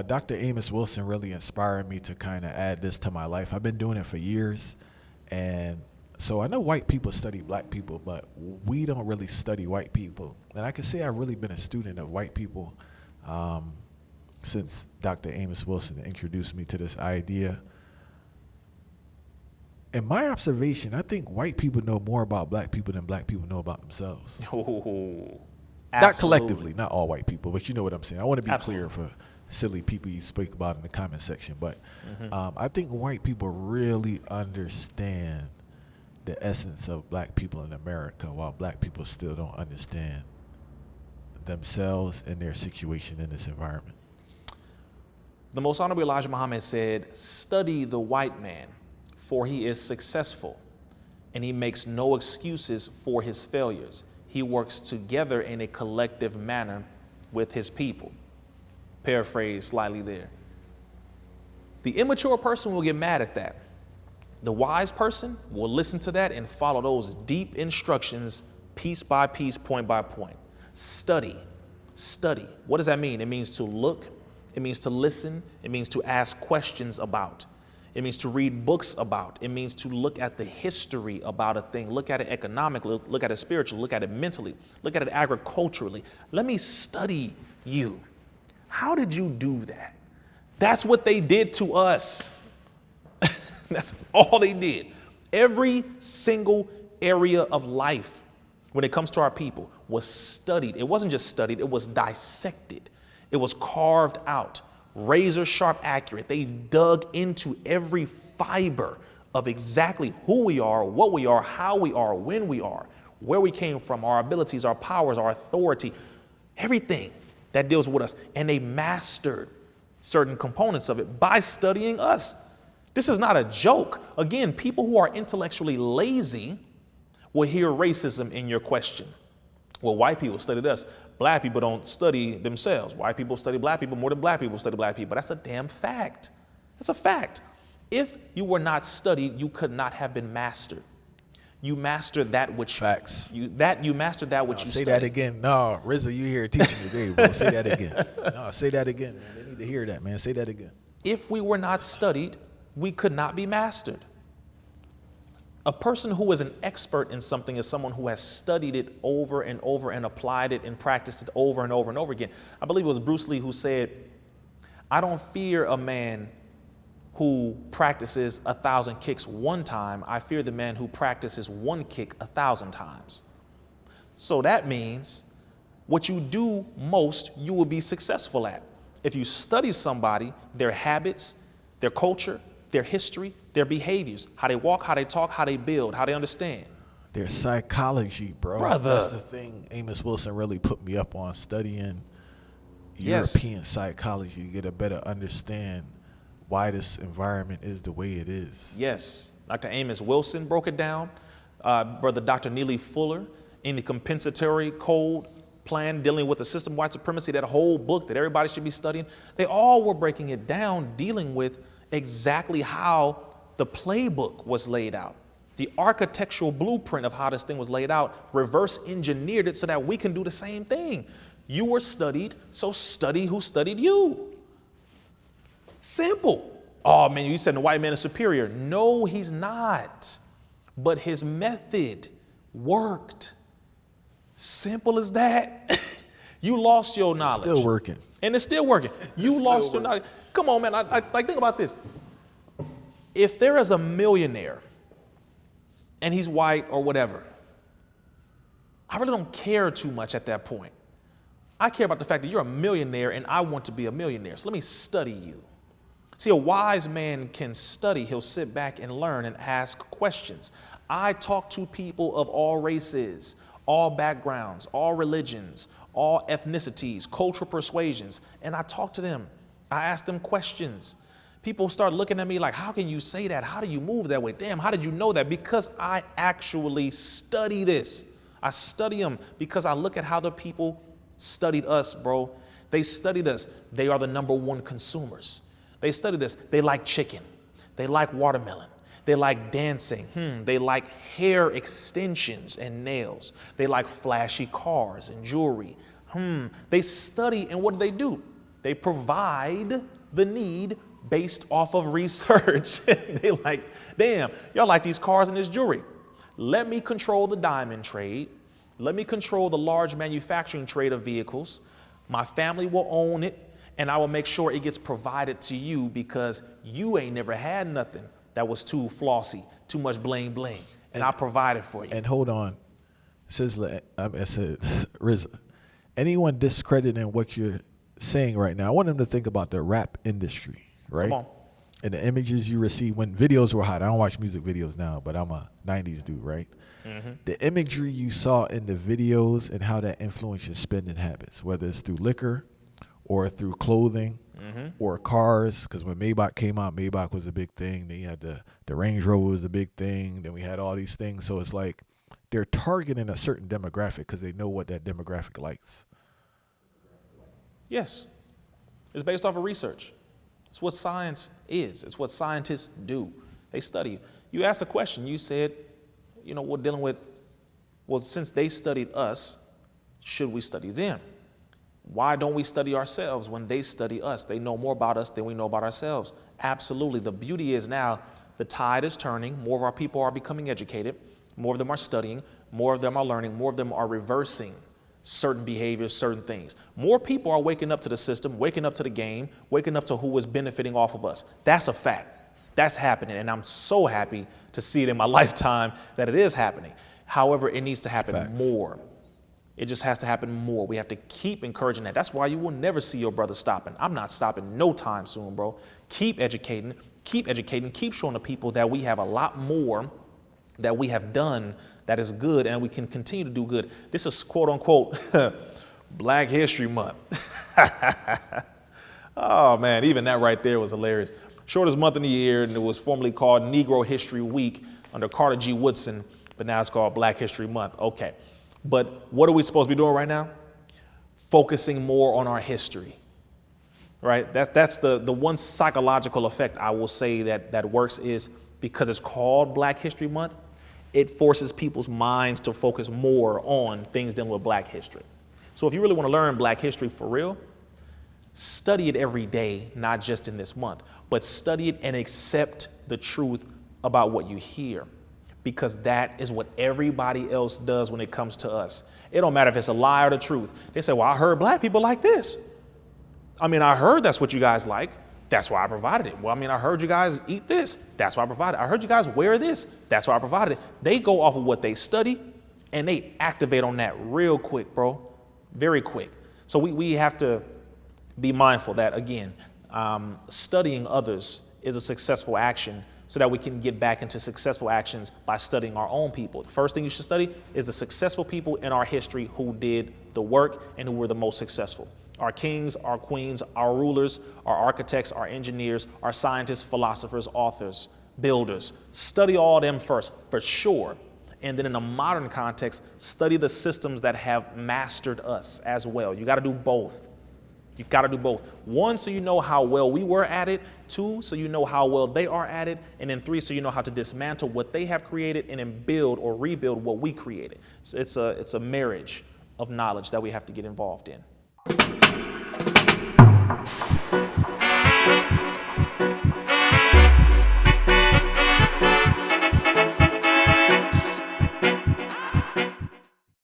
Dr. Amos Wilson really inspired me to kind of add this to my life. I've been doing it for years, and so I know white people study black people, but we don't really study white people. And I can say I've really been a student of white people since Dr. Amos Wilson introduced me to this idea. In my observation, I think white people know more about black people than black people know about themselves. Oh, not collectively, not all white people, but you know what I'm saying. I want to be absolutely clear for silly people you speak about in the comment section, but I think white people really understand the essence of black people in America, while black people still don't understand themselves and their situation in this environment. The Most Honorable Elijah Muhammad said, "Study the white man, for he is successful, and he makes no excuses for his failures. He works together in a collective manner with his people." Paraphrase slightly there. The immature person will get mad at that. The wise person will listen to that and follow those deep instructions piece by piece, point by point. Study. Study. What does that mean? It means to look. It means to listen. It means to ask questions about. It means to read books about. It means to look at the history about a thing. Look at it economically. Look at it spiritually. Look at it mentally. Look at it agriculturally. Let me study you. How did you do that? That's what they did to us. That's all they did. Every single area of life when it comes to our people was studied. It wasn't just studied, it was dissected. It was carved out, razor sharp accurate. They dug into every fiber of exactly who we are, what we are, how we are, when we are, where we came from, our abilities, our powers, our authority, everything that deals with us. And they mastered certain components of it by studying us. This is not a joke. Again, people who are intellectually lazy will hear racism in your question. Well, white people studied us. Black people don't study themselves. White people study black people more than black people study black people. That's a damn fact. That's a fact. If you were not studied, you could not have been mastered. You mastered that which Facts. you mastered that which you say studied. that again. No, Rizza, you here teaching today, bro. Say that again. No, say that again, man. They need to hear that, man. Say that again. If we were not studied, we could not be mastered. A person who is an expert in something is someone who has studied it over and over and applied it and practiced it over and over and over again. I believe it was Bruce Lee who said, "I don't fear a man who practices 1,000 kicks one time. I fear the man who practices one kick 1,000 times." So that means what you do most, you will be successful at. If you study somebody, their habits, their culture, their history, their behaviors, how they walk, how they talk, how they build, how they understand. Their psychology, bro. Brother. That's the thing Amos Wilson really put me up on, studying Yes. European psychology to get a better understand why this environment is the way it is. Yes, Dr. Amos Wilson broke it down. Brother Dr. Neely Fuller in the compensatory code plan dealing with the system of white supremacy, that whole book that everybody should be studying. They all were breaking it down, dealing with exactly how the playbook was laid out, the architectural blueprint of how this thing was laid out, reverse engineered it so that we can do the same thing. You were studied, so study who studied you. Simple. Oh man, you said the white man is superior. No, he's not. But his method worked. Simple as that. You lost your knowledge. Still working. And it's still working. You lost your knowledge. Come on, man. I think about this. If there is a millionaire and he's white or whatever, I really don't care too much at that point. I care about the fact that you're a millionaire and I want to be a millionaire. So let me study you. See, a wise man can study. He'll sit back and learn and ask questions. I talk to people of all races, all backgrounds, all religions, all ethnicities, cultural persuasions, and I talk to them. I ask them questions. People start looking at me like, how can you say that? How do you move that way? Damn, how did you know that? Because I actually study this. I study them because I look at how the people studied us, bro. They studied us. They are the number one consumers. They studied us. They like chicken. They like watermelon. They like dancing. They like hair extensions and nails. They like flashy cars and jewelry. They study, and what do? They provide the need based off of research. They like, damn, y'all like these cars and this jewelry. Let me control the diamond trade. Let me control the large manufacturing trade of vehicles. My family will own it, and I will make sure it gets provided to you because you ain't never had nothing that was too flossy, too much bling bling, and I provided for you. And hold on, Sizzler, I said, Rizza, anyone discrediting what you're saying right now, I want them to think about the rap industry, right? Come on. And the images you receive when videos were hot. I don't watch music videos now, but I'm a 90s dude, right? Mm-hmm. The imagery you saw in the videos and how that influenced your spending habits, whether it's through liquor or through clothing or cars, because when Maybach came out, Maybach was a big thing. Then you had the Range Rover was a big thing. Then we had all these things. So it's like they're targeting a certain demographic because they know what that demographic likes. Yes. It's based off of research. It's what science is. It's what scientists do. They study. You asked a question. You said, you know, we're dealing with, well, since they studied us, should we study them? Why don't we study ourselves when they study us? They know more about us than we know about ourselves. Absolutely. The beauty is now the tide is turning. More of our people are becoming educated. More of them are studying. More of them are learning. More of them are reversing certain behaviors, certain things. More people are waking up to the system, waking up to the game, waking up to who is benefiting off of us. That's a fact. That's happening. And I'm so happy to see it in my lifetime that it is happening. However, it needs to happen more. It just has to happen more. We have to keep encouraging that. That's why you will never see your brother stopping. I'm not stopping no time soon, bro. Keep educating, keep showing the people that we have a lot more that we have done that is good and we can continue to do good. This is quote unquote Black History Month. Oh man, even that right there was hilarious. Shortest month in the year, and it was formerly called Negro History Week under Carter G. Woodson, but now it's called Black History Month. Okay, but what are we supposed to be doing right now? Focusing more on our history, right? That's the one psychological effect I will say that works is because it's called Black History Month, it forces people's minds to focus more on things dealing with Black history. So if you really want to learn Black history for real, study it every day, not just in this month, but study it and accept the truth about what you hear, because that is what everybody else does when it comes to us. It don't matter if it's a lie or the truth. They say, well, I heard Black people like this. I mean, I heard that's what you guys like. That's why I provided it. Well, I mean, I heard you guys eat this. That's why I provided it. I heard you guys wear this. That's why I provided it. They go off of what they study and they activate on that real quick, bro. Very quick. So we have to be mindful that, again, studying others is a successful action so that we can get back into successful actions by studying our own people. The first thing you should study is the successful people in our history who did the work and who were the most successful. Our kings, our queens, our rulers, our architects, our engineers, our scientists, philosophers, authors, builders. Study all of them first, for sure. And then in a modern context, study the systems that have mastered us as well. You got to do both. You've got to do both. One, so you know how well we were at it. Two, so you know how well they are at it. And then three, so you know how to dismantle what they have created and then build or rebuild what we created. So it's a marriage of knowledge that we have to get involved in.